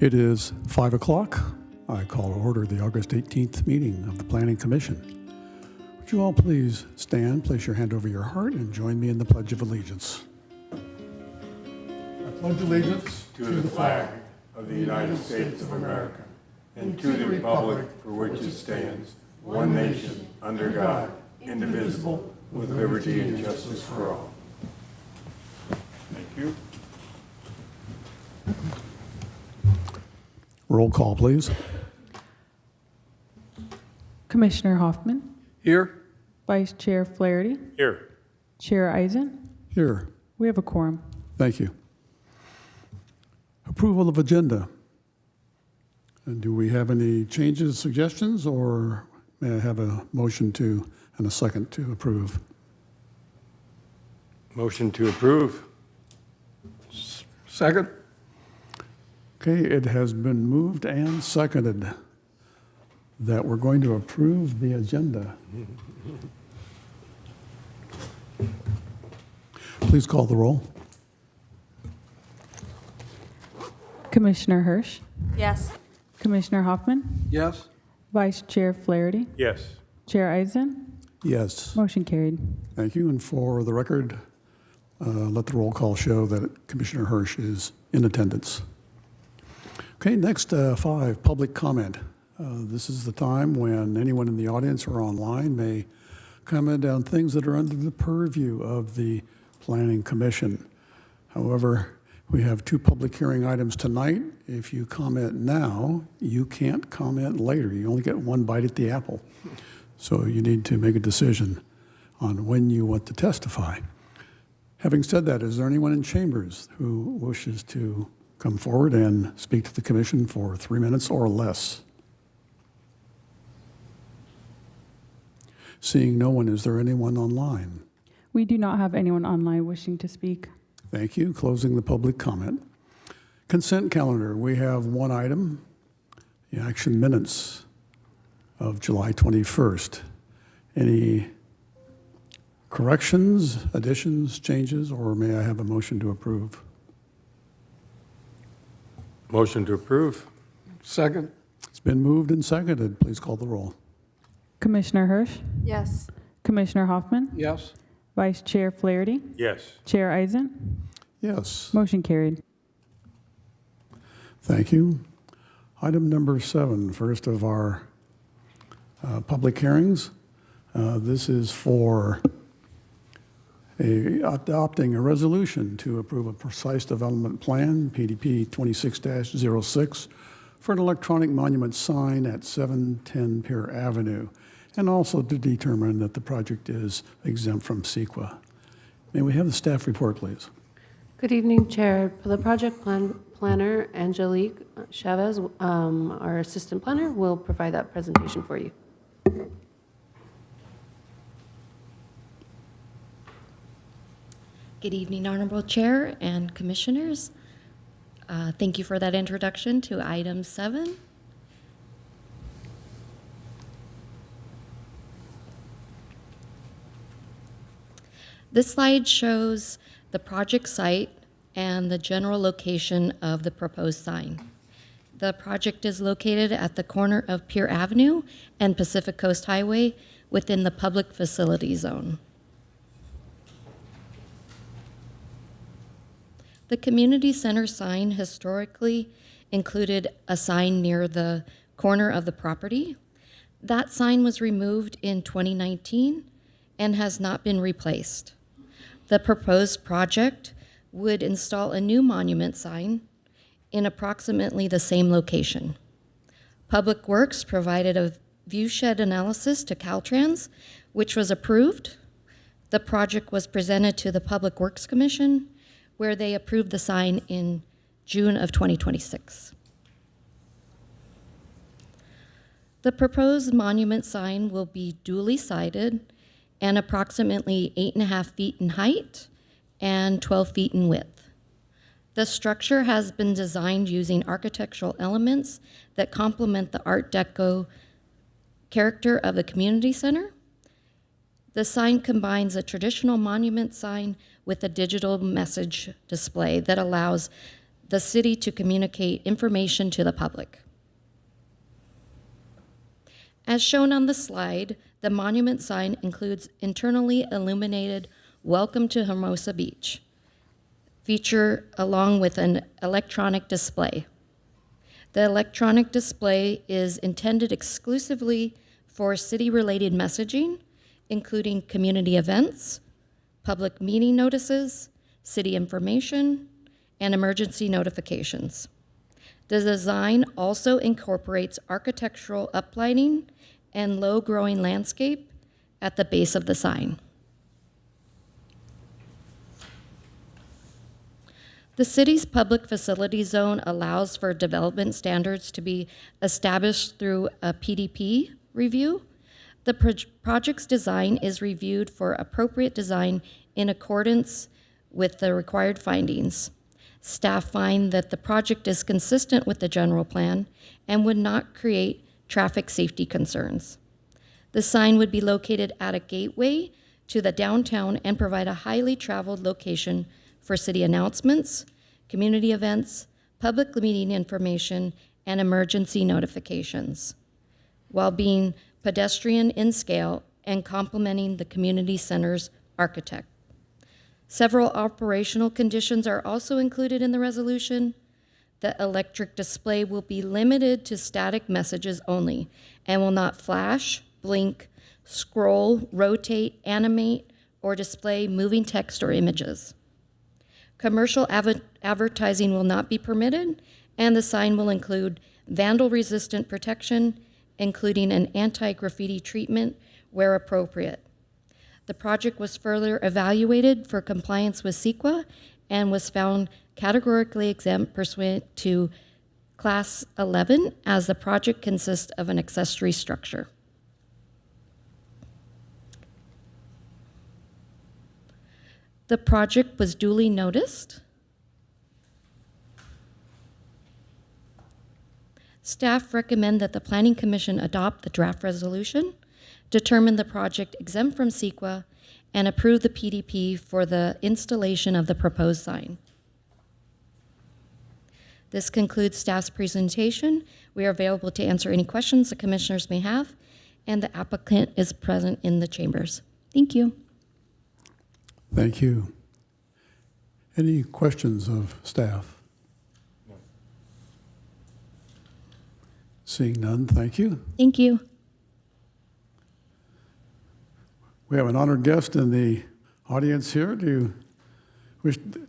It is 5 o'clock. I call to order the August 18th meeting of the Planning Commission. Would you all please stand, place your hand over your heart, and join me in the Pledge of Allegiance. I pledge allegiance to the flag of the United States of America and to the republic for which it stands, one nation, under God, indivisible, with liberty and justice for all. Thank you. Roll call, please. Commissioner Hoffman, Here. Vice Chair Flaherty, Here. Chair Eisen. Here. We have a quorum. Thank you. Approval of agenda. And do we have any changes, suggestions, or may I have a motion to and a second to approve? Motion to approve. Second. Okay, it has been moved and seconded that we're going to approve the agenda. Please call the roll. Commissioner Hirsch, Yes. Commissioner Hoffman, Yes. Vice Chair Flaherty, Yes. Chair Eisen. Yes. Motion carried. Thank you. And for the record, let the roll call show that Commissioner Hirsch is in attendance. Okay, next, 5, public comment. This is the time when anyone in the audience or online may comment on things that are under the purview of the Planning Commission. However, we have 2 public hearing items tonight. If you comment now, you can't comment later. You only get 1 bite at the apple. So you need to make a decision on when you want to testify. Having said that, is there anyone in chambers who wishes to come forward and speak to the commission for 3 minutes or less? Seeing no one, is there anyone online? We do not have anyone online wishing to speak. Thank you. Closing the public comment. Consent calendar. We have 1 item, the action minutes of July 21st. Any corrections, additions, changes, or may I have a motion to approve? Motion to approve. Second. It's been moved and seconded. Please call the roll. Commissioner Hirsch, Yes. Commissioner Hoffman, Yes. Vice Chair Flaherty, Yes. Chair Eisen. Yes. Motion carried. Thank you. Item number 7, first of our public hearings. This is for adopting a resolution to approve a precise development plan, PDP 26-06, for an electronic monument sign at 710 Pier Avenue, and also to determine that the project is exempt from CEQA. May we have the staff report, please? Good evening, Chair. The project planner, Angelique Chavez, our assistant planner, will provide that presentation for you. Good evening, Honorable Chair and Commissioners. Thank you for that introduction to item 7. This slide shows the project site and the general location of the proposed sign. The project is located at the corner of Pier Avenue and Pacific Coast Highway within the public facility zone. The community center sign historically included a sign near the corner of the property. That sign was removed in 2019 and has not been replaced. The proposed project would install a new monument sign in approximately the same location. Public Works provided a viewshed analysis to Caltrans, which was approved. The project was presented to the Public Works Commission, where they approved the sign in June of 2026. The proposed monument sign will be dually sided and approximately 8.5 feet in height and 12 feet in width. The structure has been designed using architectural elements that complement the Art Deco character of the community center. The sign combines a traditional monument sign with a digital message display that allows the city to communicate information to the public. As shown on the slide, the monument sign includes internally illuminated "Welcome to Hermosa Beach" feature along with an electronic display. The electronic display is intended exclusively for city-related messaging, including community events, public meeting notices, city information, and emergency notifications. The design also incorporates architectural uplighting and low-growing landscape at the base of the sign. The city's public facility zone allows for development standards to be established through a PDP review. The project's design is reviewed for appropriate design in accordance with the required findings. Staff find that the project is consistent with the general plan and would not create traffic safety concerns. The sign would be located at a gateway to the downtown and provide a highly traveled location for city announcements, community events, public meeting information, and emergency notifications, while being pedestrian in scale and complementing the community center's architect. Several operational conditions are also included in the resolution. The electric display will be limited to static messages only and will not flash, blink, scroll, rotate, animate, or display moving text or images. Commercial advertising will not be permitted, and the sign will include vandal-resistant protection, including an anti-graffiti treatment where appropriate. The project was further evaluated for compliance with CEQA and was found categorically exempt pursuant to Class 11, as the project consists of an accessory structure. The project was duly noticed. Staff recommend that the Planning Commission adopt the draft resolution, determine the project exempt from CEQA, and approve the PDP for the installation of the proposed sign. This concludes staff's presentation. We are available to answer any questions the commissioners may have, and the applicant is present in the chambers. Thank you. Thank you. Any questions of staff? No. Seeing none, thank you. Thank you. We have an honored guest in the audience here. Do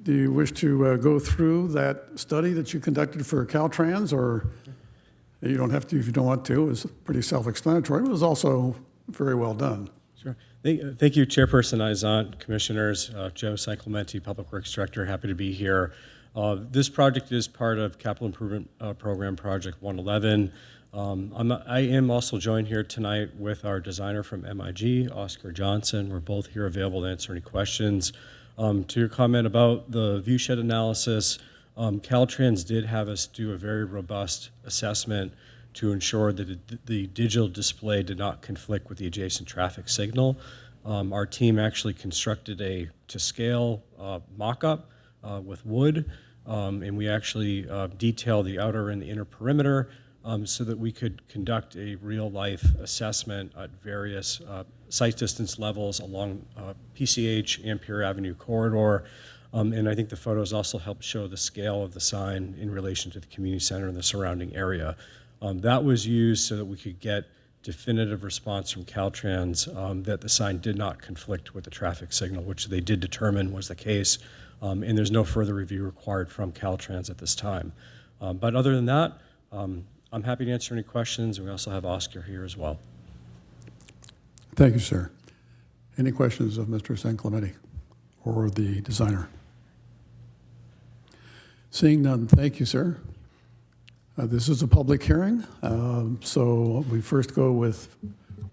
you wish to go through that study that you conducted for Caltrans, or you don't have to if you don't want to? It was pretty self-explanatory. It was also very well done. Sure. Thank you, Chairperson Izant, Commissioners, Joe Sanclemente, Public Works Director. Happy to be here. This project is part of Capital Improvement Program Project 111. I am also joined here tonight with our designer from MIG, Oscar Johnson. We're both here available to answer any questions. To your comment about the viewshed analysis, Caltrans did have us do a very robust assessment to ensure that the digital display did not conflict with the adjacent traffic signal. Our team actually constructed a to-scale mock-up with wood, and we actually detailed the outer and the inner perimeter so that we could conduct a real-life assessment at various site distance levels along PCH, Ampere Avenue corridor. And I think the photos also help show the scale of the sign in relation to the community center and the surrounding area. That was used so that we could get definitive response from Caltrans that the sign did not conflict with the traffic signal, which they did determine was the case. And there's no further review required from Caltrans at this time. But other than that, I'm happy to answer any questions. We also have Oscar here as well. Thank you, sir. Any questions of Mr. Sanclemente or the designer? Seeing none, thank you, sir. This is a public hearing, so we first go with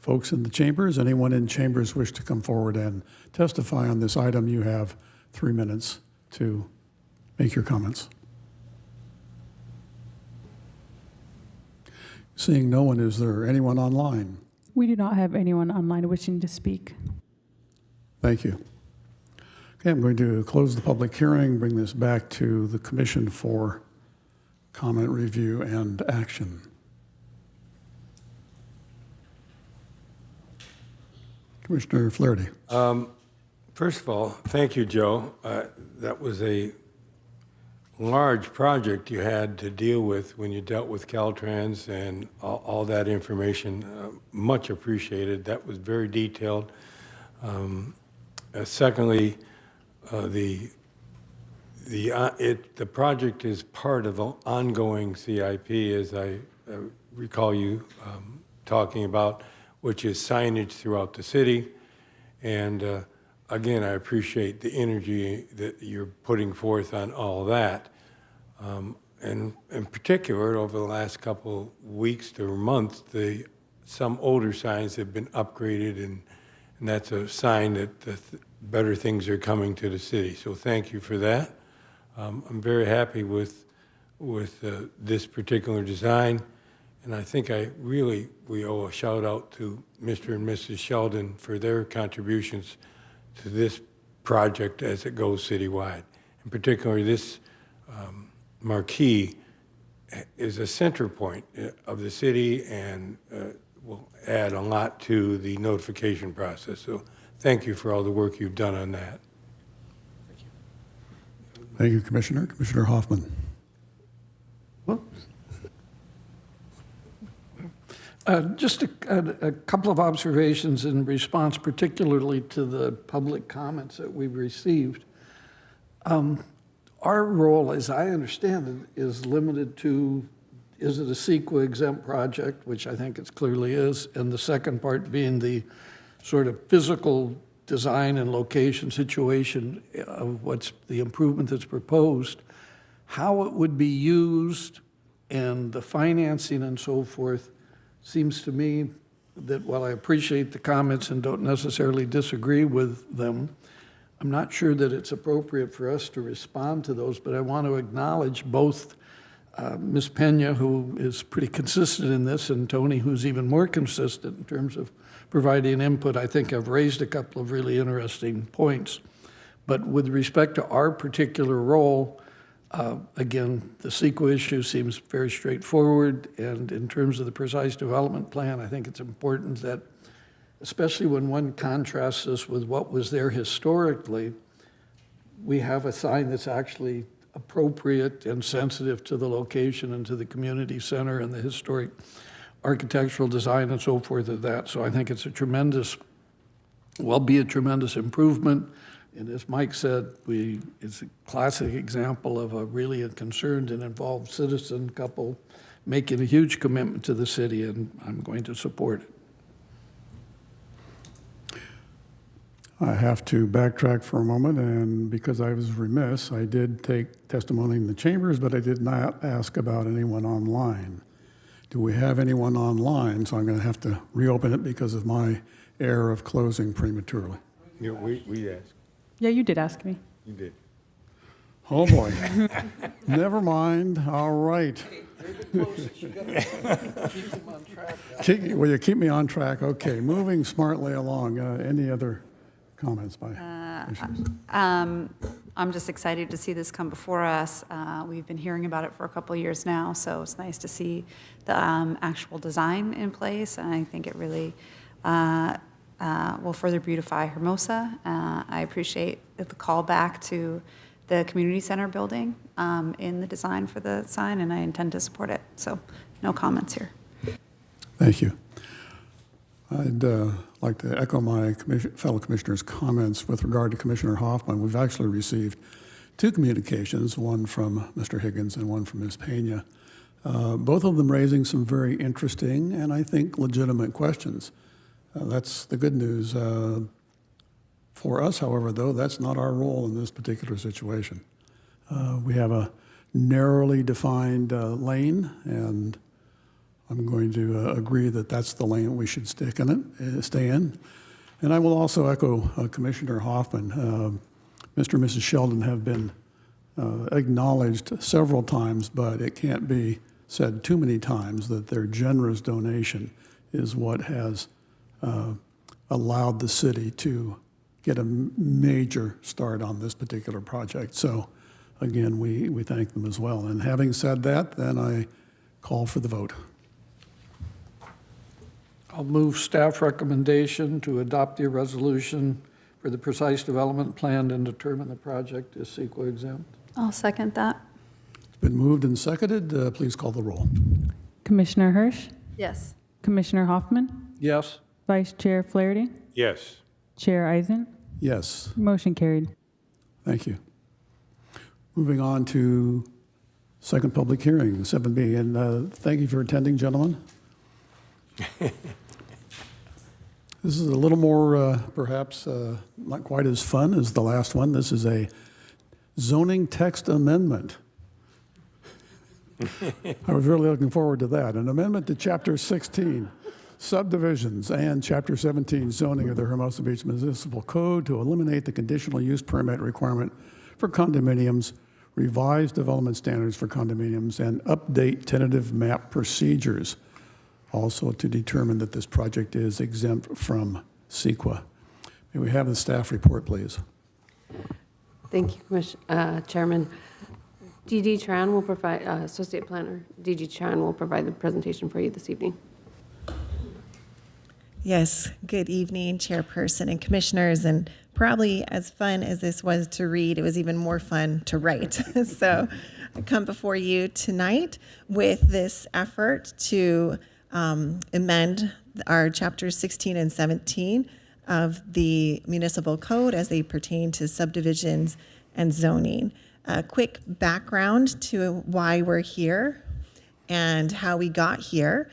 folks in the chambers. Anyone in chambers wish to come forward and testify on this item, you have 3 minutes to make your comments. Seeing no one, is there anyone online? We do not have anyone online wishing to speak. Thank you. Okay, I'm going to close the public hearing, bring this back to the commission for comment, review, and action. Commissioner Flaherty. First of all, thank you, Joe. That was a large project you had to deal with when you dealt with Caltrans, and all that information, much appreciated. That was very detailed. Secondly, the project is part of an ongoing CIP, as I recall you talking about, which is signage throughout the city. And again, I appreciate the energy that you're putting forth on all that. And in particular, over the last couple weeks to months, some older signs have been upgraded, and that's a sign that better things are coming to the city. So thank you for that. I'm very happy with this particular design, and I think we owe a shout out to Mr. and Mrs. Sheldon for their contributions to this project as it goes citywide. In particular, this marquee is a center point of the city, and will add a lot to the notification process. So thank you for all the work you've done on that. Thank you, Commissioner. Commissioner Hoffman. Just a couple of observations in response particularly to the public comments that we've received. Our role, as I understand it, is limited to, is it a CEQA exempt project, which I think it clearly is, and the second part being the sort of physical design and location situation of what's the improvement that's proposed, how it would be used, and the financing and so forth. Seems to me that while I appreciate the comments and don't necessarily disagree with them, I'm not sure that it's appropriate for us to respond to those, but I want to acknowledge both Ms. Pena, who is pretty consistent in this, and Tony, who's even more consistent in terms of providing input. I think I've raised a couple of really interesting points. But with respect to our particular role, again, the CEQA issue seems very straightforward, and in terms of the precise development plan, I think it's important that, especially when one contrasts this with what was there historically, we have a sign that's actually appropriate and sensitive to the location and to the community center and the historic architectural design and so forth of that. So I think it's a tremendous, will be a tremendous improvement. And as Mike said, it's a classic example of a really concerned and involved citizen couple making a huge commitment to the city, and I'm going to support it. I have to backtrack for a moment, and because I was remiss, I did take testimony in the chambers, but I did not ask about anyone online. Do we have anyone online? So I'm going to have to reopen it because of my error of closing prematurely. Yeah, we asked. Yeah, you did ask me. You did. Oh, boy. Never mind. All right. Will you keep me on track? Okay, moving smartly along. Any other comments by commissioners? I'm just excited to see this come before us. We've been hearing about it for a couple of years now, so it's nice to see the actual design in place, and I think it really will further beautify Hermosa. I appreciate the call back to the community center building in the design for the sign, and I intend to support it. So no comments here. Thank you. I'd like to echo my fellow commissioners' comments with regard to Commissioner Hoffman. We've actually received two communications, one from Mr. Higgins and one from Ms. Pena, both of them raising some very interesting and I think legitimate questions. That's the good news. For us, however, though, that's not our role in this particular situation. We have a narrowly defined lane, and I'm going to agree that that's the lane we should stay in. And I will also echo Commissioner Hoffman. Mr. and Mrs. Sheldon have been acknowledged several times, but it can't be said too many times that their generous donation is what has allowed the city to get a major start on this particular project. So again, we thank them as well. And having said that, then I call for the vote. I'll move staff recommendation to adopt the resolution for the precise development plan and determine the project is CEQA exempt. I'll second that. It's been moved and seconded. Please call the roll. Commissioner Hirsch, Yes. Commissioner Hoffman, Yes. Vice Chair Flaherty, Yes. Chair Eisen. Yes. Motion carried. Thank you. Moving on to second public hearing, 7B. And thank you for attending, gentlemen. This is a little more, perhaps, not quite as fun as the last one. This is a zoning text amendment. I was really looking forward to that. An amendment to Chapter 16, subdivisions, and Chapter 17, zoning of the Hermosa Beach Municipal Code to eliminate the conditional use permit requirement for condominiums, revise development standards for condominiums, and update tentative map procedures. Also to determine that this project is exempt from CEQA. May we have the staff report, please? Thank you, Chairman. DG Tran will provide, Associate Planner, DG Tran will provide the presentation for you this evening. Yes, good evening, Chairperson and Commissioners, and probably as fun as this was to read, it was even more fun to write. So I come before you tonight with this effort to amend our chapters 16 and 17 of the municipal code as they pertain to subdivisions and zoning. A quick background to why we're here and how we got here.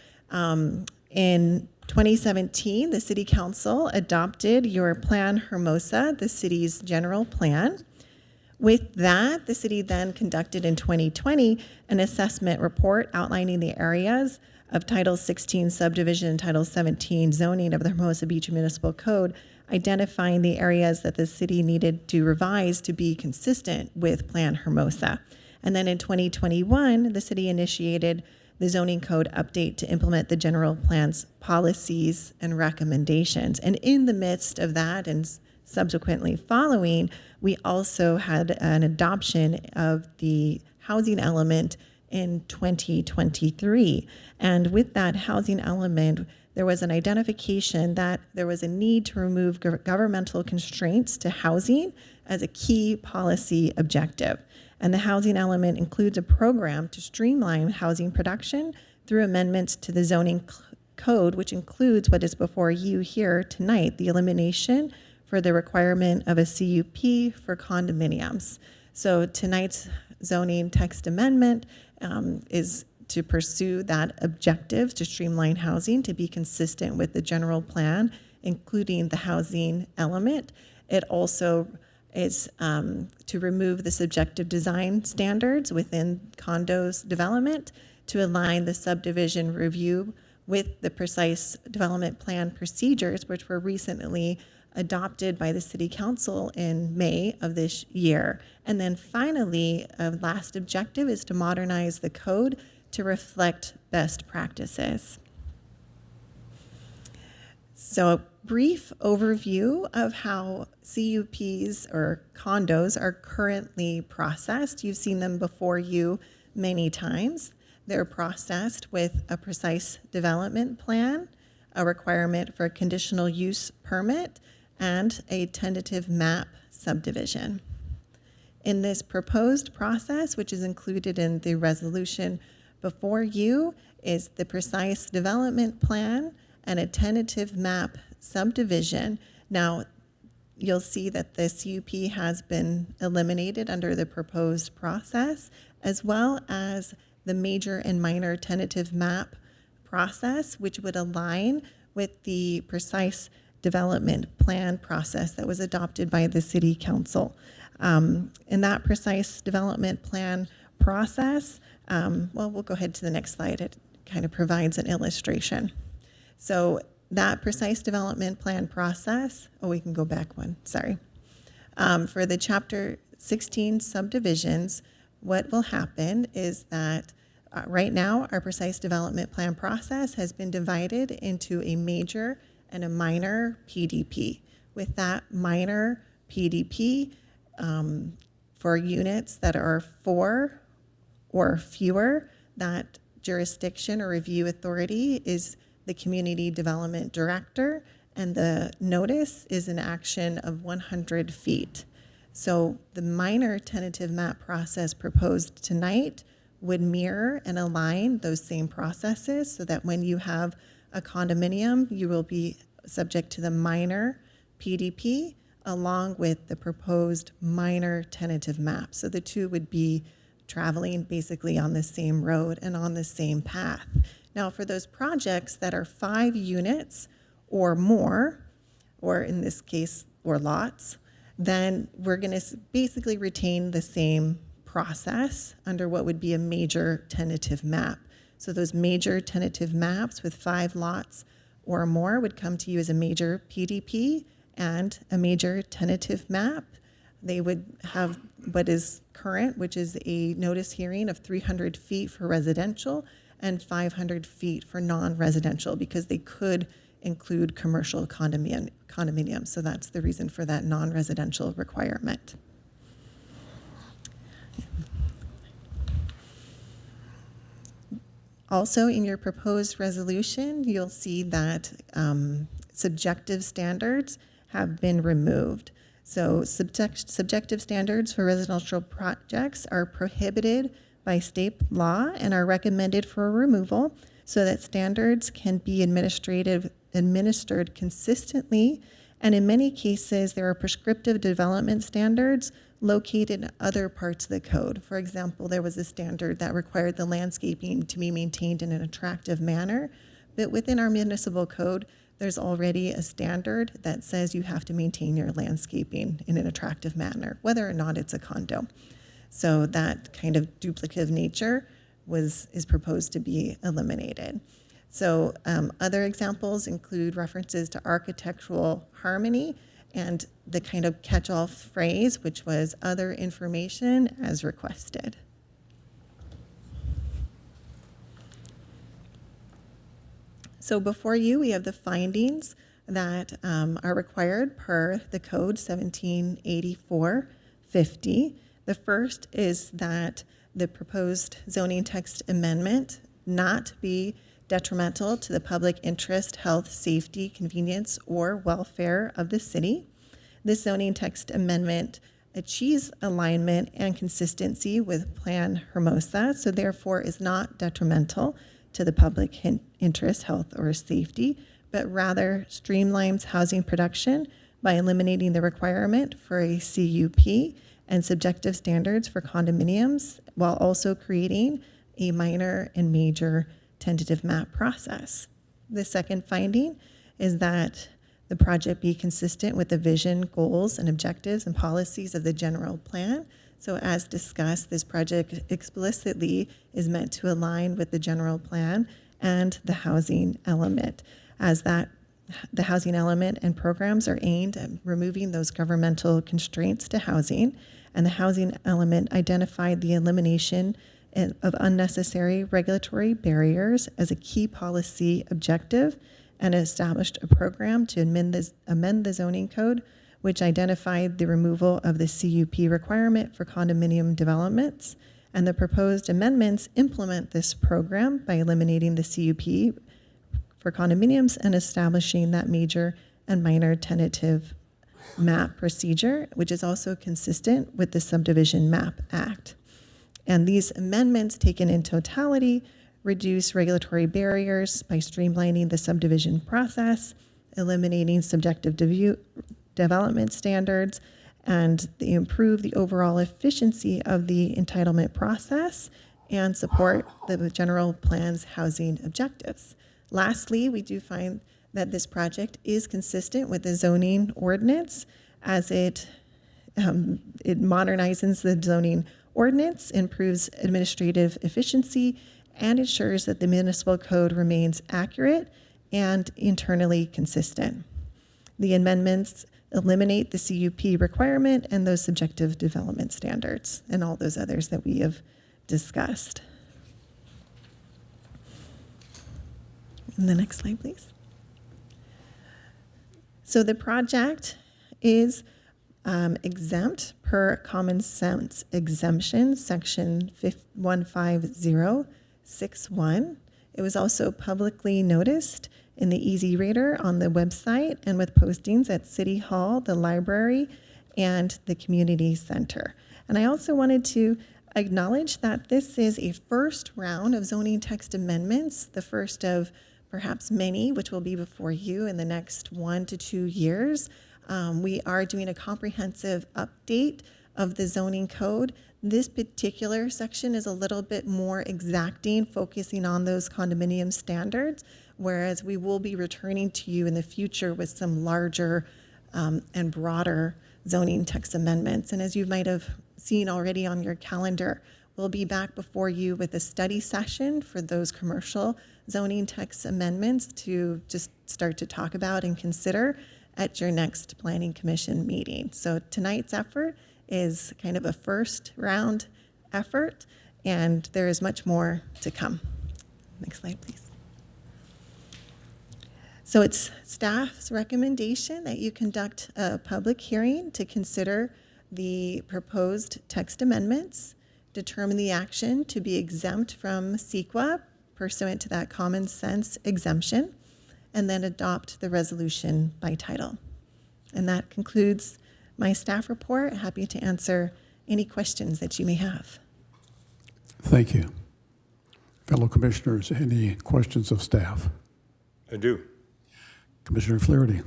In 2017, the City Council adopted your Plan Hermosa, the city's general plan. With that, the city then conducted in 2020 an assessment report outlining the areas of Title 16 subdivision and Title 17 zoning of the Hermosa Beach Municipal Code, identifying the areas that the city needed to revise to be consistent with Plan Hermosa. And then in 2021, the city initiated the zoning code update to implement the general plan's policies and recommendations. And in the midst of that and subsequently following, we also had an adoption of the housing element in 2023. And with that housing element, there was an identification that there was a need to remove governmental constraints to housing as a key policy objective. And the housing element includes a program to streamline housing production through amendments to the zoning code, which includes what is before you here tonight, the elimination for the requirement of a CUP for condominiums. So tonight's zoning text amendment is to pursue that objective to streamline housing to be consistent with the general plan, including the housing element. It also is to remove the subjective design standards within condos development to align the subdivision review with the precise development plan procedures, which were recently adopted by the City Council in May of this year. And then finally, a last objective is to modernize the code to reflect best practices. So a brief overview of how CUPs or condos are currently processed. You've seen them before you many times. They're processed with a precise development plan, a requirement for a conditional use permit, and a tentative map subdivision. In this proposed process, which is included in the resolution before you, is the precise development plan and a tentative map subdivision. Now, you'll see that the CUP has been eliminated under the proposed process, as well as the major and minor tentative map process, which would align with the precise development plan process that was adopted by the City Council. In that precise development plan process, well, we'll go ahead to the next slide. It kind of provides an illustration. So that precise development plan process, we can go back one, sorry. For the Chapter 16 subdivisions, what will happen is that right now, our precise development plan process has been divided into a major and a minor PDP. With that minor PDP, for units that are 4 or fewer, that jurisdiction or review authority is the Community Development Director, and the notice is an action of 100 feet. So the minor tentative map process proposed tonight would mirror and align those same processes so that when you have a condominium, you will be subject to the minor PDP along with the proposed minor tentative map. So the two would be traveling basically on the same road and on the same path. Now, for those projects that are 5 units or more, or in this case, or lots, then we're going to basically retain the same process under what would be a major tentative map. So those major tentative maps with 5 lots or more would come to you as a major PDP and a major tentative map. They would have what is current, which is a notice hearing of 300 feet for residential and 500 feet for non-residential, because they could include commercial condominiums. So that's the reason for that non-residential requirement. Also, in your proposed resolution, you'll see that subjective standards have been removed. So subjective standards for residential projects are prohibited by state law and are recommended for removal so that standards can be administered consistently. And in many cases, there are prescriptive development standards located in other parts of the code. For example, there was a standard that required the landscaping to be maintained in an attractive manner, but within our municipal code, there's already a standard that says you have to maintain your landscaping in an attractive manner, whether or not it's a condo. So that kind of duplicative nature is proposed to be eliminated. So other examples include references to architectural harmony and the kind of catch-all phrase, which was other information as requested. So before you, we have the findings that are required per the code 1784-50. The first is that the proposed zoning text amendment not be detrimental to the public interest, health, safety, convenience, or welfare of the city. This zoning text amendment achieves alignment and consistency with Plan Hermosa, so therefore is not detrimental to the public interest, health, or safety, but rather streamlines housing production by eliminating the requirement for a CUP and subjective standards for condominiums, while also creating a minor and major tentative map process. The second finding is that the project be consistent with the vision, goals, and objectives and policies of the general plan. So as discussed, this project explicitly is meant to align with the general plan and the housing element, as that the housing element and programs are aimed at removing those governmental constraints to housing, and the housing element identified the elimination of unnecessary regulatory barriers as a key policy objective and established a program to amend the zoning code, which identified the removal of the CUP requirement for condominium developments. And the proposed amendments implement this program by eliminating the CUP for condominiums and establishing that major and minor tentative map procedure, which is also consistent with the Subdivision Map Act. And these amendments, taken in totality, reduce regulatory barriers by streamlining the subdivision process, eliminating subjective development standards, and they improve the overall efficiency of the entitlement process and support the general plan's housing objectives. Lastly, we do find that this project is consistent with the zoning ordinance, as it modernizes the zoning ordinance, improves administrative efficiency, and ensures that the municipal code remains accurate and internally consistent. The amendments eliminate the CUP requirement and those subjective development standards and all those others that we have discussed. And the next slide, please. So the project is exempt per common sense exemption, section 15061. It was also publicly noticed in the Easy Reader on the website and with postings at City Hall, the library, and the community center. And I also wanted to acknowledge that this is a first round of zoning text amendments, the first of perhaps many, which will be before you in the next 1 to 2 years. We are doing a comprehensive update of the zoning code. This particular section is a little bit more exacting, focusing on those condominium standards, whereas we will be returning to you in the future with some larger and broader zoning text amendments. And as you might have seen already on your calendar, we'll be back before you with a study session for those commercial zoning text amendments to just start to talk about and consider at your next Planning Commission meeting. So tonight's effort is kind of a first round effort, and there is much more to come. Next slide, please. So it's staff's recommendation that you conduct a public hearing to consider the proposed text amendments, determine the action to be exempt from CEQA pursuant to that common sense exemption, and then adopt the resolution by title. And that concludes my staff report. Happy to answer any questions that you may have. Thank you. Fellow commissioners, any questions of staff? I do. Commissioner Flaherty.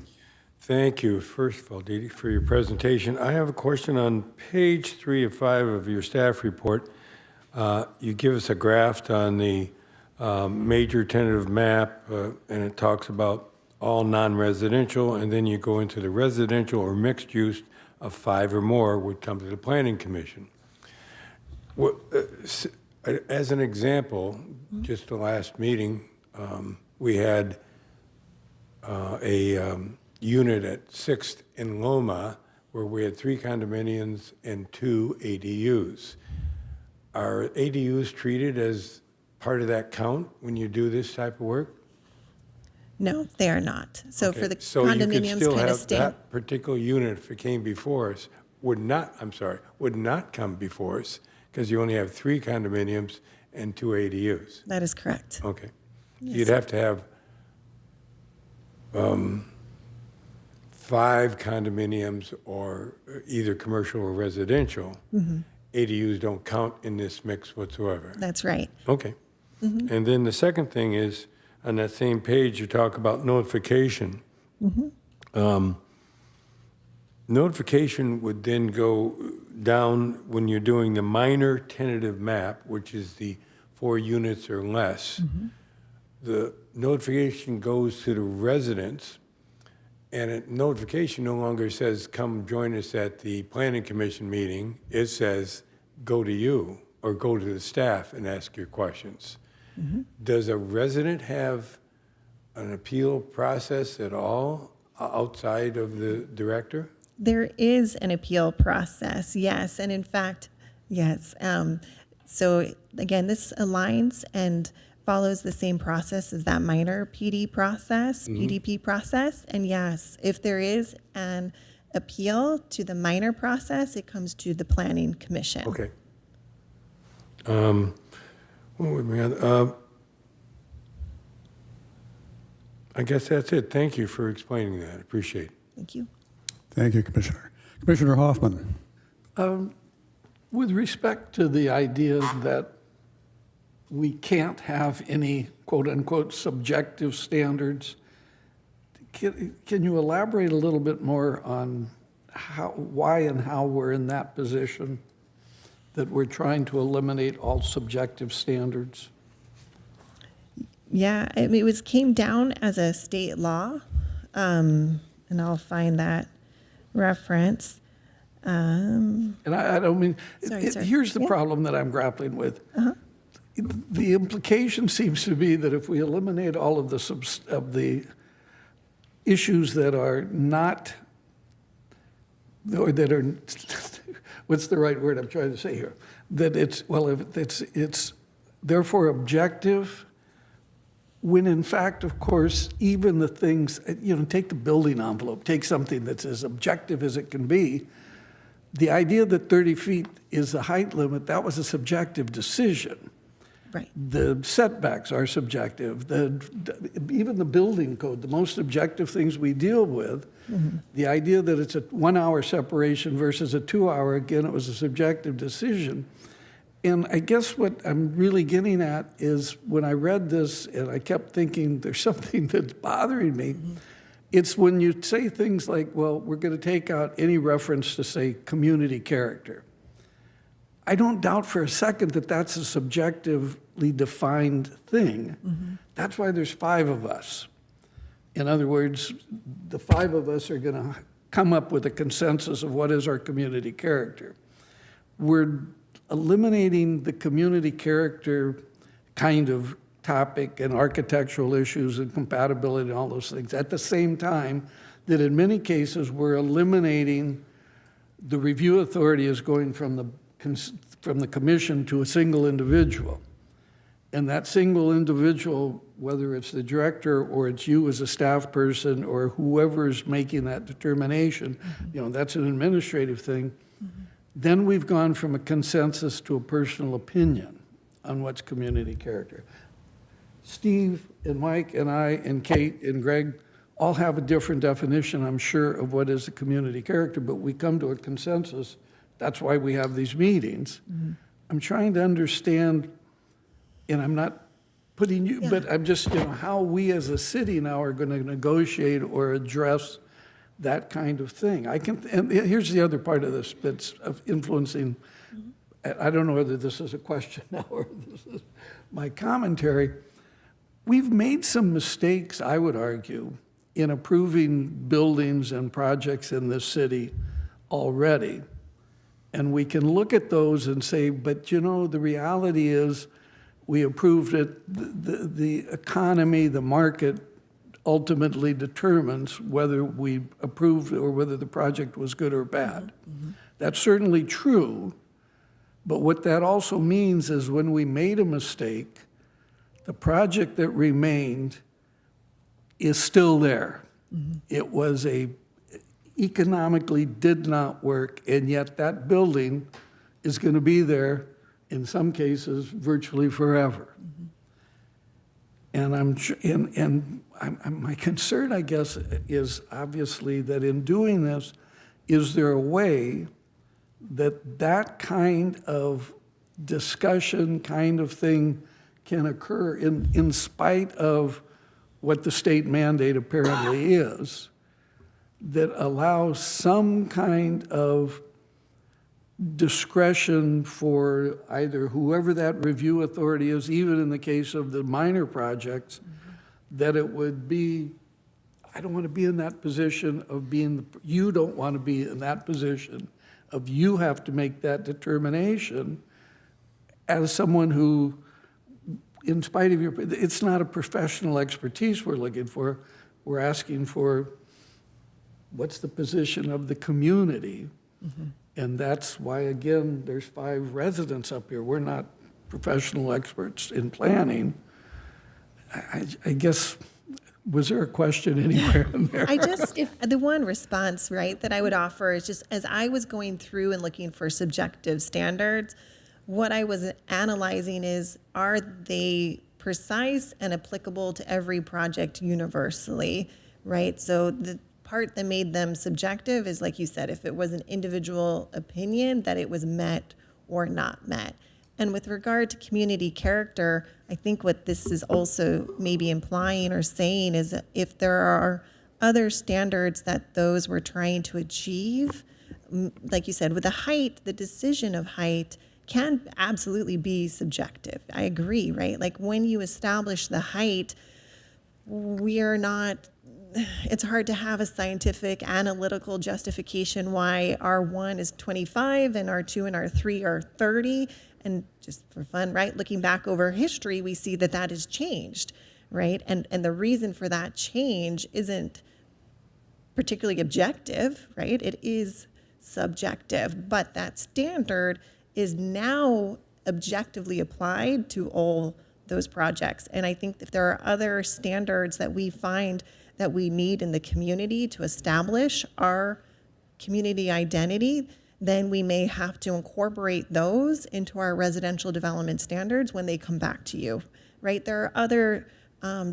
Thank you, first of all, Dee Dee, for your presentation. I have a question on page 3 of 5 of your staff report. You give us a graph on the major tentative map, and it talks about all non-residential, and then you go into the residential or mixed use of 5 or more would come to the Planning Commission. As an example, just the last meeting, we had a unit at 6th in Loma where we had 3 condominiums and 2 ADUs. Are ADUs treated as part of that count when you do this type of work? No, they are not. So Okay, for the so you could condominiums still kind of have stand. that particular unit, if it came before us, would not come before us because you only have 3 condominiums and 2 ADUs. That is correct. Okay. Yes. You'd have to have 5 condominiums or either commercial or residential. ADUs don't count in this mix whatsoever. That's right. Okay. And then the second thing is, on that same page, you talk about notification. Notification would then go down when you're doing the minor tentative map, which is the 4 units or less. The notification goes to the residents, and notification no longer says, come join us at the Planning Commission meeting. It says, go to you or go to the staff and ask your questions. Does a resident have an appeal process at all outside of the director? There is an appeal process, yes. And in fact, yes. So again, this aligns and follows the same process as that minor PD process, PDP process. And yes, if there is an appeal to the minor process, it comes to the Planning Commission. Okay. What would we have? I guess that's it. Thank you for explaining that. Appreciate it. Thank you. Thank you, Commissioner. Commissioner Hoffman. With respect to the idea that we can't have any quote-unquote subjective standards, can you elaborate a little bit more on why and how we're in that position, that we're trying to eliminate all subjective standards? Yeah, I mean, came down as a state law, and I'll find that reference. And I don't mean, Sorry. here's the Yeah. problem that I'm grappling with. The implication seems to be that if we eliminate all of the issues that are not, or that are, what's the right word I'm trying to say here? That it's therefore objective, when in fact, of course, even the things, take the building envelope, take something that's as objective as it can be. The idea that 30 feet is the height limit, that was a subjective decision. Right. The setbacks are subjective. Even the building code, the most objective things we deal with, the idea that it's a 1 hour separation versus a 2 hour, again, it was a subjective decision. And I guess what I'm really getting at is when I read this and I kept thinking there's something that's bothering me, it's when you say things like, well, we're going to take out any reference to, say, community character. I don't doubt for a second that that's a subjectively defined thing. That's why there's 5 of us. In other words, the 5 of us are going to come up with a consensus of what is our community character. We're eliminating the community character kind of topic and architectural issues and compatibility and all those things at the same time that in many cases we're eliminating the review authority is going from the commission to a single individual. And that single individual, whether it's the director or it's you as a staff person or whoever is making that determination, that's an administrative thing. Then we've gone from a consensus to a personal opinion on what's community character. Steve and Mike and I and Kate and Greg all have a different definition, I'm sure, of what is a community character, but we come to a consensus. That's why we have these meetings. I'm trying to understand, and I'm not putting you, but I'm just, how we as a city now are going to negotiate or address that kind of thing. And here's the other part of this that's influencing, I don't know whether this is a question now or this is my commentary. We've made some mistakes, I would argue, in approving buildings and projects in this city already. And we can look at those and say, but the reality is we approved it, the economy, the market ultimately determines whether we approved or whether the project was good or bad. That's certainly true, but what that also means is when we made a mistake, the project that remained is still there. It was economically did not work, and yet that building is going to be there, in some cases, virtually forever. And my concern, I guess, is obviously that in doing this, is there a way that that kind of discussion, kind of thing can occur in spite of what the state mandate apparently is, that allows some kind of discretion for either whoever that review authority is, even in the case of the minor projects, that it would be, I don't want to be in that position of being, you don't want to be in that position of you have to make that determination as someone who, in spite of it's not a professional expertise we're looking for, we're asking for what's the position of the community. And that's why, again, there's 5 residents up here. We're not professional experts in planning. I guess, was there a question anywhere in there? The one response, right, that I would offer is just as I was going through and looking for subjective standards, what I was analyzing is, are they precise and applicable to every project universally, right? So the part that made them subjective is, like you said, if it was an individual opinion, that it was met or not met. And with regard to community character, I think what this is also maybe implying or saying is that if there are other standards that those were trying to achieve, like you said, with the height, the decision of height can absolutely be subjective. I agree, right? Like when you establish the height, it's hard to have a scientific analytical justification why R1 is 25 and R2 and R3 are 30. And just for fun, right? Looking back over history, we see that that has changed, right? And the reason for that change isn't particularly objective, right? It is subjective, but that standard is now objectively applied to all those projects. And I think if there are other standards that we find that we need in the community to establish our community identity, then we may have to incorporate those into our residential development standards when they come back to you, right? There are other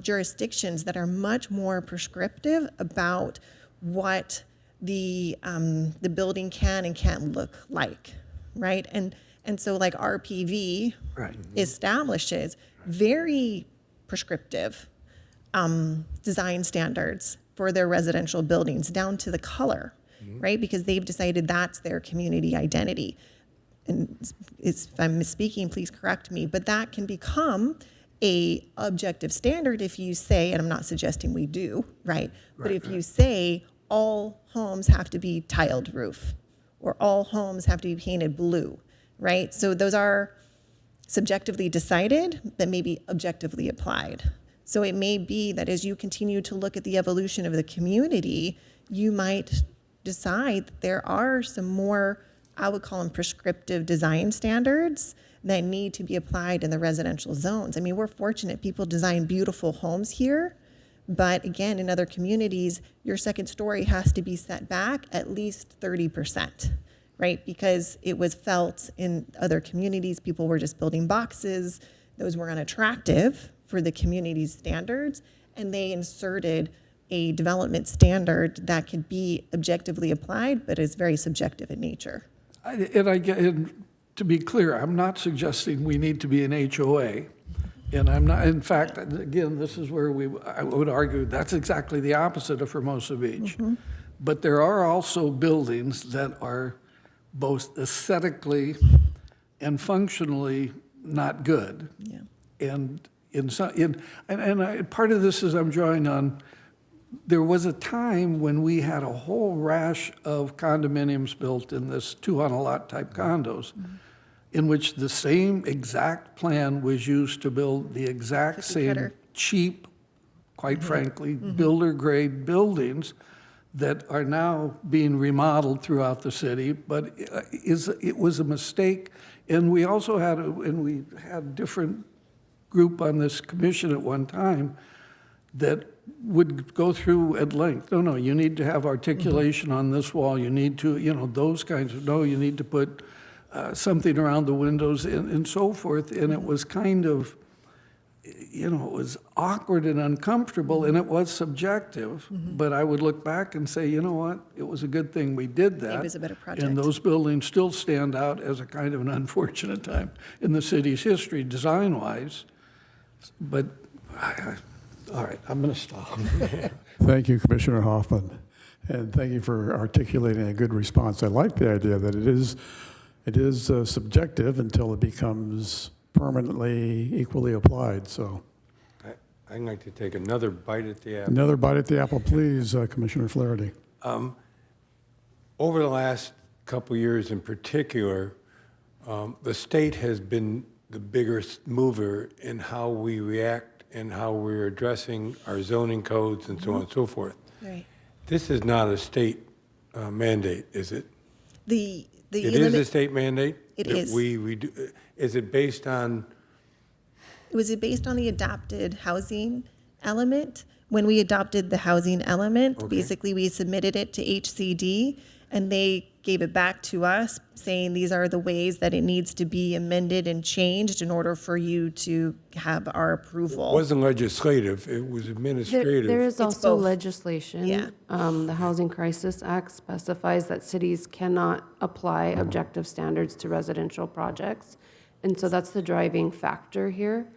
jurisdictions that are much more prescriptive about what the building can and can't look like, right? And so like RPV establishes very prescriptive design standards for their residential buildings down to the color, right? Because they've decided that's their community identity. And if I'm misspeaking, please correct me, but that can become a objective standard if you say, and I'm not suggesting we do, right? But if you say all homes have to be tiled roof or all homes have to be painted blue, right? So those are subjectively decided, but maybe objectively applied. So it may be that as you continue to look at the evolution of the community, you might decide that there are some more, I would call them prescriptive design standards that need to be applied in the residential zones. I mean, we're fortunate people design beautiful homes here, but again, in other communities, your second story has to be set back at least 30%, right? Because it was felt in other communities, people were just building boxes. Those were unattractive for the community standards, and they inserted a development standard that could be objectively applied, but is very subjective in nature. And to be clear, I'm not suggesting we need to be an HOA. And I'm not, in fact, again, this is where I would argue that's exactly the opposite of Hermosa Beach. But there are also buildings that are both aesthetically and functionally not good. Yeah. And part of this is I'm drawing on, there was a time when we had a whole rash of condominiums built in this two-on-a-lot type condos, in which the same exact plan was used to build the exact same Cookie-cutter. cheap, quite frankly, builder-grade buildings that are now being remodeled throughout the city, but it was a mistake. And we also had, we had a different group on this commission at one time that would go through at length. No, you need to have articulation on this wall. You need to, those kinds of, no, you need to put something around the windows and so forth. And it was kind of, it was awkward and uncomfortable, and it was subjective. But I would look back and say, you know what? It was a good thing we did that. It was a better project. And those buildings still stand out as a kind of an unfortunate time in the city's history, design-wise. But, all right, I'm going to stop. Thank you, Commissioner Hoffman, and thank you for articulating a good response. I like the idea that it is subjective until it becomes permanently equally applied. So, I'd like to take another bite at the apple. another bite at the apple, please, Commissioner Flaherty. Over the last couple years in particular, the state has been the biggest mover in how we react and how we're addressing our zoning codes and so on and so forth. Right. This is not a state mandate, is it? It It is a state mandate? It that is. We do, is it based on, Was it based on the adopted housing element? When we adopted the housing element, basically we submitted it to HCD, and they gave it back to us, saying these are the ways that it needs to be amended and changed in order for you to have our approval. it wasn't legislative, it was administrative? There is also both. legislation. Yeah. The Housing Crisis Act specifies that cities cannot apply objective standards to residential projects. And so that's the driving factor here.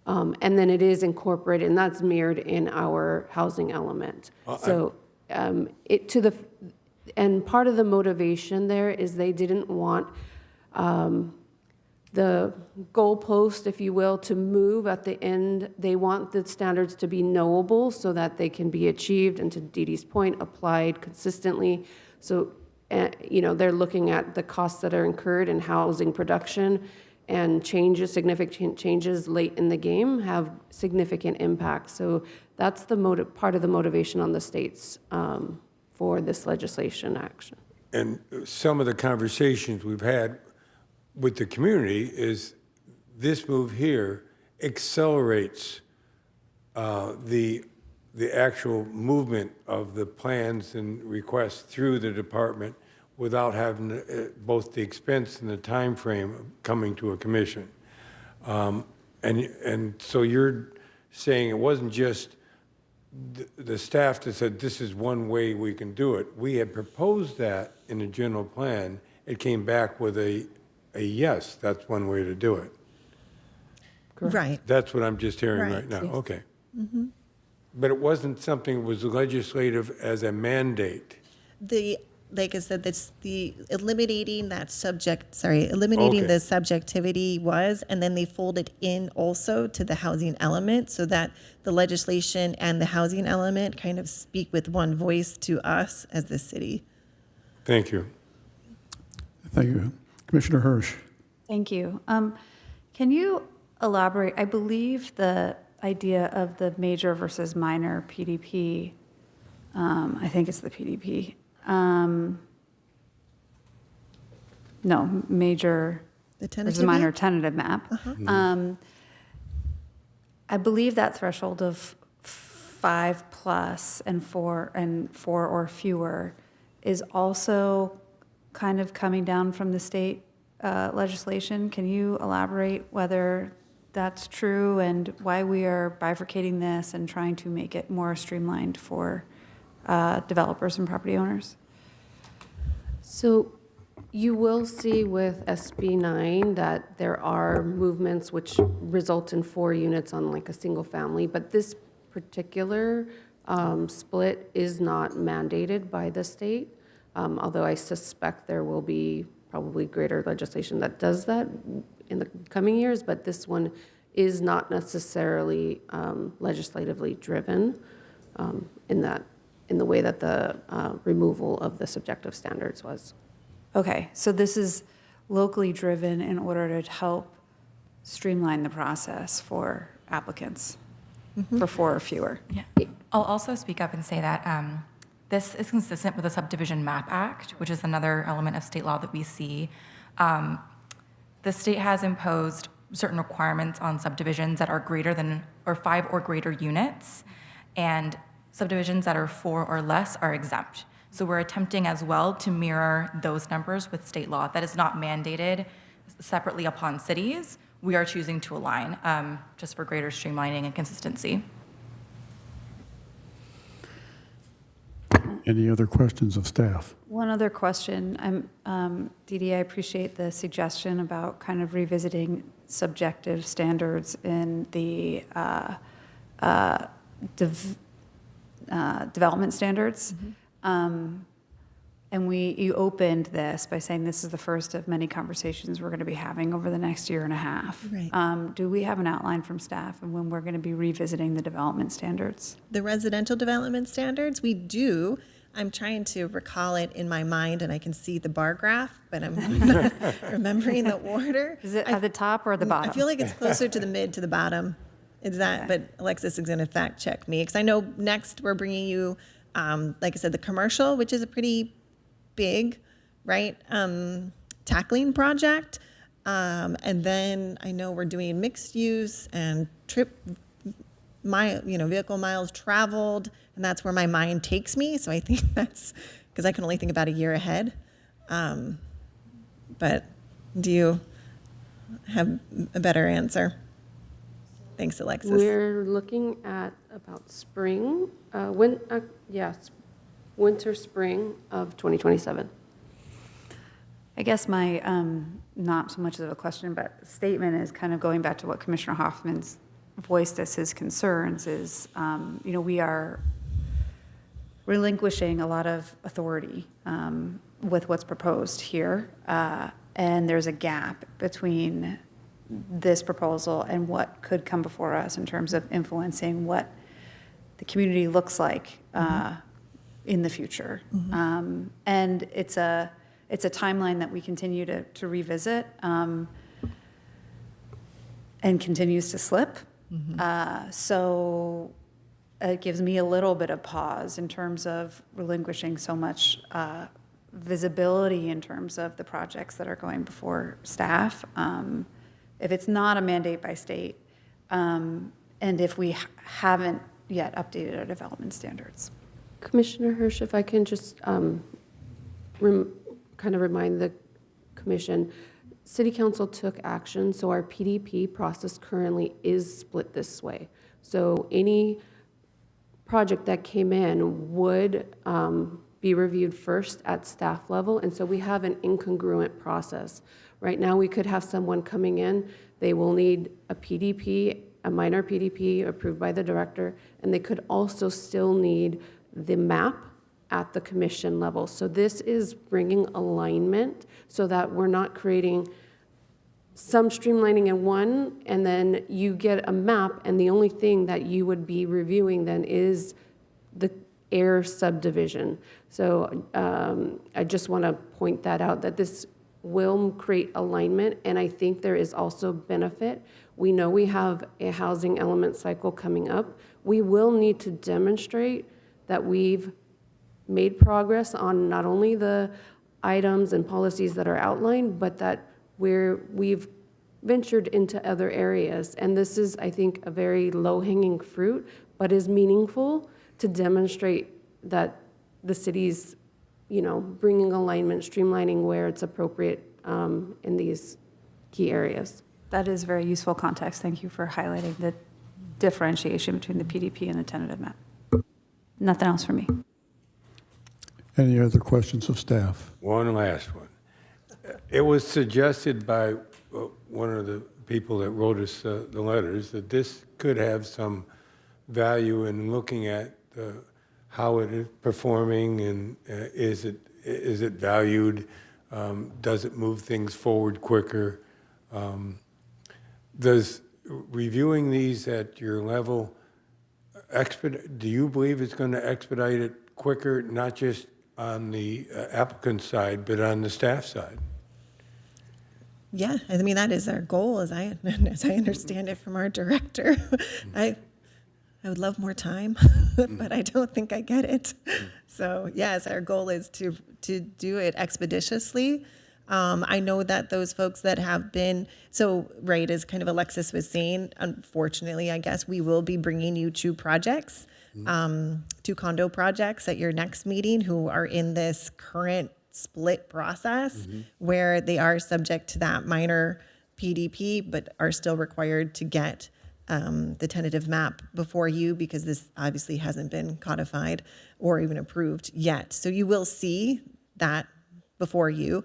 And then it is incorporated, and that's mirrored in our housing element. So and part of the motivation there is they didn't want the goalpost, if you will, to move at the end. They want the standards to be knowable so that they can be achieved, and to Dee Dee's point, applied consistently. So, they're looking at the costs that are incurred in housing production, and significant changes late in the game have significant impact. So that's the part of the motivation on the states for this legislation action. And some of the conversations we've had with the community is this move here accelerates the actual movement of the plans and requests through the department without having both the expense and the time frame of coming to a commission. And so you're saying it wasn't just the staff that said, this is one way we can do it. We had proposed that in the general plan. It came back with a yes, that's one way to do it. Right. That's what I'm just hearing Right. right now, Yes. okay. But it wasn't something that was legislative as a mandate. Like I said, that's eliminating the subjectivity was, and then they folded in also to the housing element so that the legislation and the housing element kind of speak with one voice to us as the city. Thank you. Thank you. Commissioner Hirsch. Thank you. Can you elaborate? I believe the idea of the major versus minor PDP, I think it's the PDP. No, major The versus tentative minor map? tentative map. I believe that threshold of 5+ and 4 or fewer is also kind of coming down from the state legislation. Can you elaborate whether that's true and why we are bifurcating this and trying to make it more streamlined for developers and property owners? So you will see with SB 9 that there are movements which result in 4 units on like a single family, but this particular split is not mandated by the state, although I suspect there will be probably greater legislation that does that in the coming years, but this one is not necessarily legislatively driven in the way that the removal of the subjective standards was. Okay, so this is locally driven in order to help streamline the process for applicants for 4 or fewer. Yeah. I'll also speak up and say that this is consistent with the Subdivision Map Act, which is another element of state law that we see. The state has imposed certain requirements on subdivisions that are greater than, or 5 or greater units, and subdivisions that are 4 or less are exempt. So we're attempting as well to mirror those numbers with state law. That is not mandated separately upon cities. We are choosing to align just for greater streamlining and consistency. Any other questions of staff? One other question. Dee Dee, I appreciate the suggestion about kind of revisiting subjective standards in the development standards. And you opened this by saying this is the first of many conversations we're going to be having over the next year and a half. Right. Do we have an outline from staff and when we're going to be revisiting the development standards? The residential development standards, we do. I'm trying to recall it in my mind, and I can see the bar graph, but I'm not remembering the order. Is it at the top or the bottom? I feel like it's closer to the mid to the bottom. Is that? Okay. But Alexis is going to fact check me because I know next we're bringing you, like I said, the commercial, which is a pretty big, right, tackling project, and then I know we're doing mixed use and vehicle miles traveled, and that's where my mind takes me. So I think that's because I can only think about a year ahead. But do you have a better answer? Thanks, Alexis. We're looking at about spring, winter, spring of 2027. I guess my, not so much of a question, but statement is kind of going back to what Commissioner Hoffman's voiced as his concerns is, we are relinquishing a lot of authority with what's proposed here. And there's a gap between this proposal and what could come before us in terms of influencing what the community looks like in the future. And it's a timeline that we continue to revisit and continues to slip. So it gives me a little bit of pause in terms of relinquishing so much visibility in terms of the projects that are going before staff. If it's not a mandate by state, and if we haven't yet updated our development standards. Commissioner Hirsch, if I can just kind of remind the commission, City Council took action, so our PDP process currently is split this way. So any project that came in would be reviewed first at staff level, and so we have an incongruent process. Right now, we could have someone coming in, they will need a PDP, a minor PDP approved by the director, and they could also still need the map at the commission level. So this is bringing alignment so that we're not creating some streamlining in one, and then you get a map, and the only thing that you would be reviewing then is the air subdivision. So I just want to point that out, that this will create alignment, and I think there is also benefit. We know we have a housing element cycle coming up. We will need to demonstrate that we've made progress on not only the items and policies that are outlined, but that we've ventured into other areas. And this is, I think, a very low-hanging fruit, but is meaningful to demonstrate that the city's, bringing alignment, streamlining where it's appropriate in these key areas. That is very useful context. Thank you for highlighting the differentiation between the PDP and the tentative map. Nothing else for me. Any other questions of staff? One last one. It was suggested by one of the people that wrote us the letters that this could have some value in looking at how it is performing, and is it valued? Does it move things forward quicker? Does reviewing these at your level do you believe it's going to expedite it quicker, not just on the applicant side, but on the staff side? Yeah, I mean, that is our goal, as I understand it from our director. I would love more time, but I don't think I get it. So yes, our goal is to do it expeditiously. I know that those folks that have been, so right, as kind of Alexis was saying, unfortunately, I guess we will be bringing you two projects, two condo projects at your next meeting who are in this current split process where they are subject to that minor PDP, but are still required to get the tentative map before you, because this obviously hasn't been codified or even approved yet. So you will see that before you,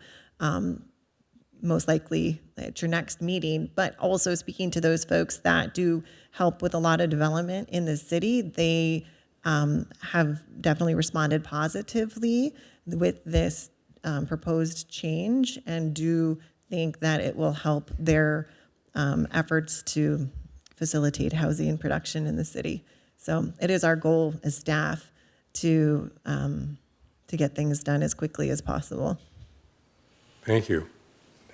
most likely at your next meeting, but also speaking to those folks that do help with a lot of development in the city, they have definitely responded positively with this proposed change, and do think that it will help their efforts to facilitate housing production in the city. So it is our goal as staff to get things done as quickly as possible. Thank you.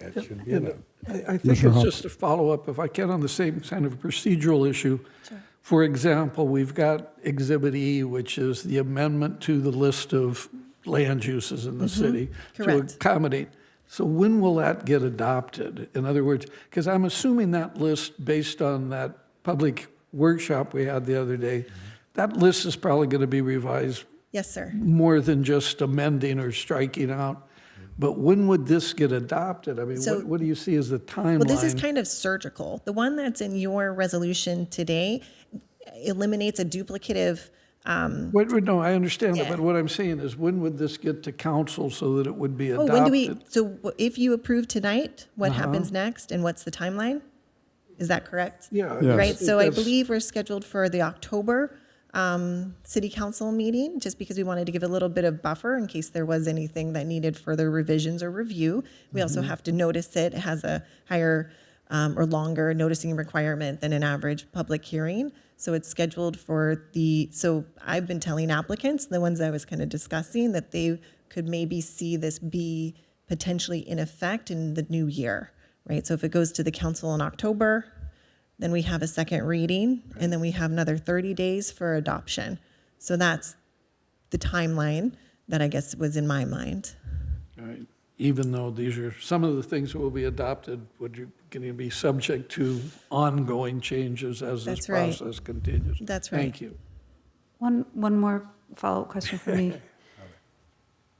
That should be enough. I think it's just a follow-up, if I can, on the same kind of procedural issue. Sure. For example, we've got Exhibit E, which is the amendment to the list of land uses in the city to Correct. accommodate. So when will that get adopted? In other words, because I'm assuming that list, based on that public workshop we had the other day, that list is probably going to be revised Yes, sir. more than just amending or striking out. But when would this get adopted? I mean, So- what do you see as the timeline? Well, this is kind of surgical. The one that's in your resolution today eliminates a duplicative. No, I understand that, Yeah. but what I'm saying is, when would this get to council so that it would be Oh, adopted? when do we? So if you approve tonight, what happens next, and what's the timeline? Is that correct? Yeah. Yes. Right. So I that's- believe we're scheduled for the October city council meeting, just because we wanted to give a little bit of buffer in case there was anything that needed further revisions or review. We also have to notice it. It has a higher or longer noticing requirement than an average public hearing. So it's scheduled for so I've been telling applicants, the ones I was kind of discussing, that they could maybe see this be potentially in effect in the new year, right? So if it goes to the council in October, then we have a second reading, and then we have another 30 days for adoption. So that's the timeline that I guess was in my mind. Right. Even though these are, some of the things that will be adopted, can you be subject to ongoing changes as this That's right. process continues? That's right. Thank you. One more follow-up question for me.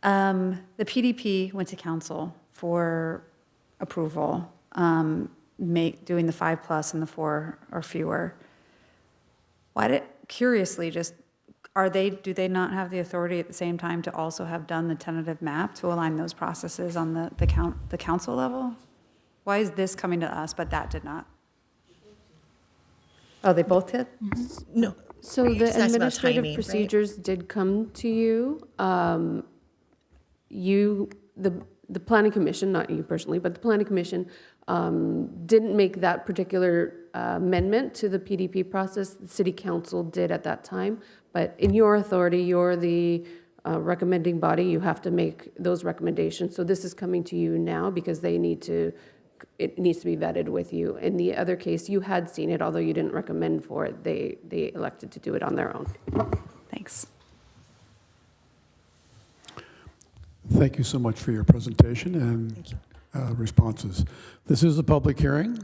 The PDP went to council for approval, doing the 5+ and the 4 or fewer. Curiously, just, do they not have the authority at the same time to also have done the tentative map to align those processes on the council level? Why is this coming to us, but that did not? Oh, they both did? No. So You the just asked about administrative timing, right? procedures did come to you. The planning commission, not you personally, but the planning commission didn't make that particular amendment to the PDP process. The city council did at that time. But in your authority, you're the recommending body. You have to make those recommendations. So this is coming to you now because it needs to be vetted with you. In the other case, you had seen it, although you didn't recommend for it. They elected to do it on their own. Thanks. Thank you so much for your presentation and responses. This is a public hearing,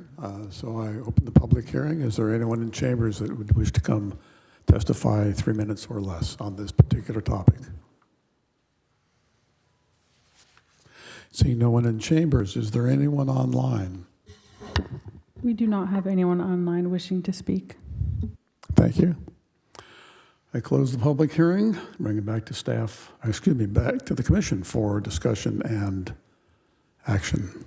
so I open the public hearing. Is there anyone in chambers that would wish to come testify 3 minutes or less on this particular topic? Seeing no one in chambers, is there anyone online? We do not have anyone online wishing to speak. Thank you. I close the public hearing, bring it back to staff, back to the commission for discussion and action.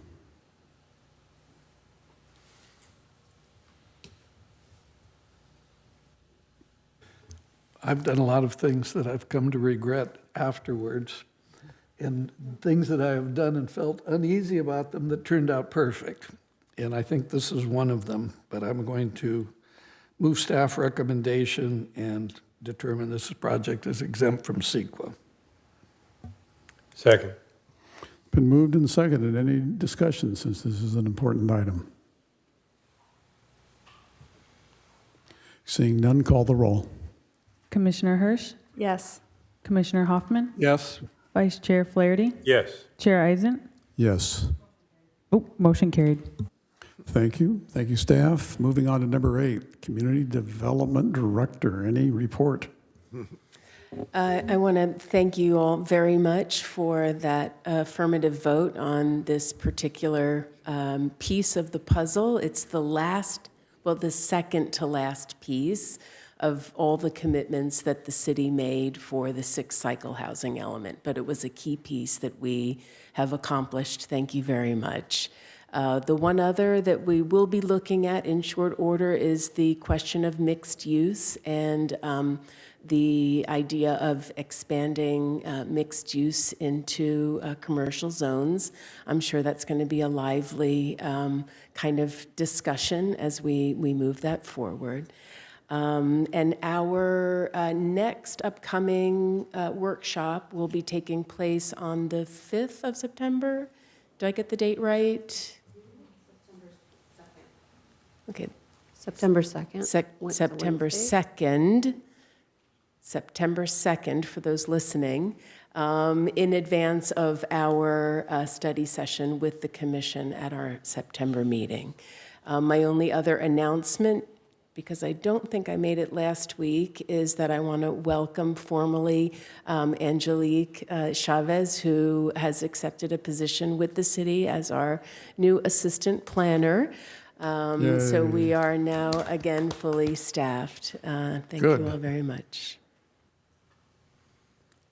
I've done a lot of things that I've come to regret afterwards, and things that I have done and felt uneasy about them that turned out perfect. And I think this is one of them, but I'm going to move staff recommendation and determine this project is exempt from CEQA. Second. Been moved and seconded. Any discussion since this is an important item? Seeing none, call the roll. Commissioner Hirsch, Yes. Commissioner Hoffman, Yes? Vice Chair Flaherty, Yes. Chair Eisen. Yes. Oh, motion carried. Thank you. Thank you, staff. Moving on to number 8, Community Development Director. Any report? I want to thank you all very much for that affirmative vote on this particular piece of the puzzle. It's the second to last piece of all the commitments that the city made for the 6-cycle housing element, but it was a key piece that we have accomplished. Thank you very much. The one other that we will be looking at in short order is the question of mixed use and the idea of expanding mixed use into commercial zones. I'm sure that's going to be a lively kind of discussion as we move that forward. And our next upcoming workshop will be taking place on the 5th of September. Do I get the date right? Okay. September 2nd. September 2nd. September 2nd, for those listening, in advance of our study session with the commission at our September meeting. My only other announcement, because I don't think I made it last week, is that I want to welcome formally Angelique Chavez, who has accepted a position with the city as our new assistant planner. So we are now again fully staffed. Thank Good. you all very much.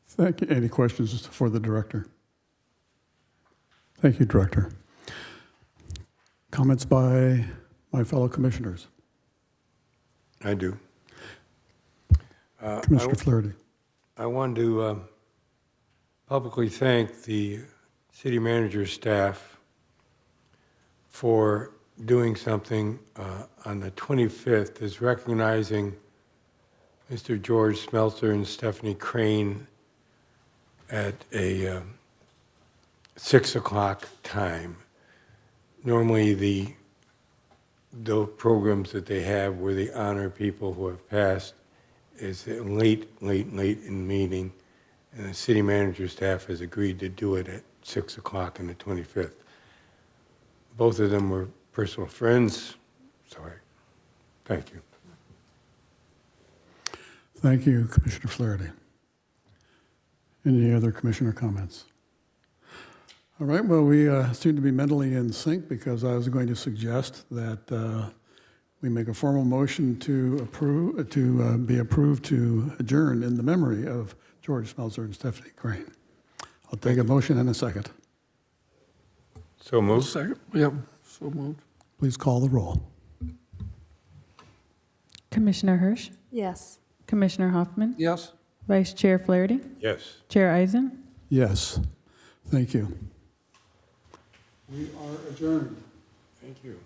Thank you. Any questions for the director? Thank you, Director. Comments by my fellow commissioners? I do. Commissioner Flaherty. I want to publicly thank the city manager's staff for doing something on the 25th, is recognizing Mr. George Smeltzer and Stephanie Crane at a 6 o'clock time. Normally the programs that they have where they honor people who have passed is late in the meeting, and the city manager staff has agreed to do it at 6 o'clock on the 25th. Both of them were personal friends, so thank you. Thank you, Commissioner Flaherty. Any other commissioner comments? All right, well, we seem to be mentally in sync because I was going to suggest that we make a formal motion to be approved to adjourn in the memory of George Smeltzer and Stephanie Crane. I'll take a motion in a second. So moved. Second? Yep, so moved. Please call the roll. Commissioner Hirsch, Yes. Commissioner Hoffman, Yes? Vice Chair Flaherty, Yes. Chair Eisen. Yes, thank you. We are adjourned. Thank you.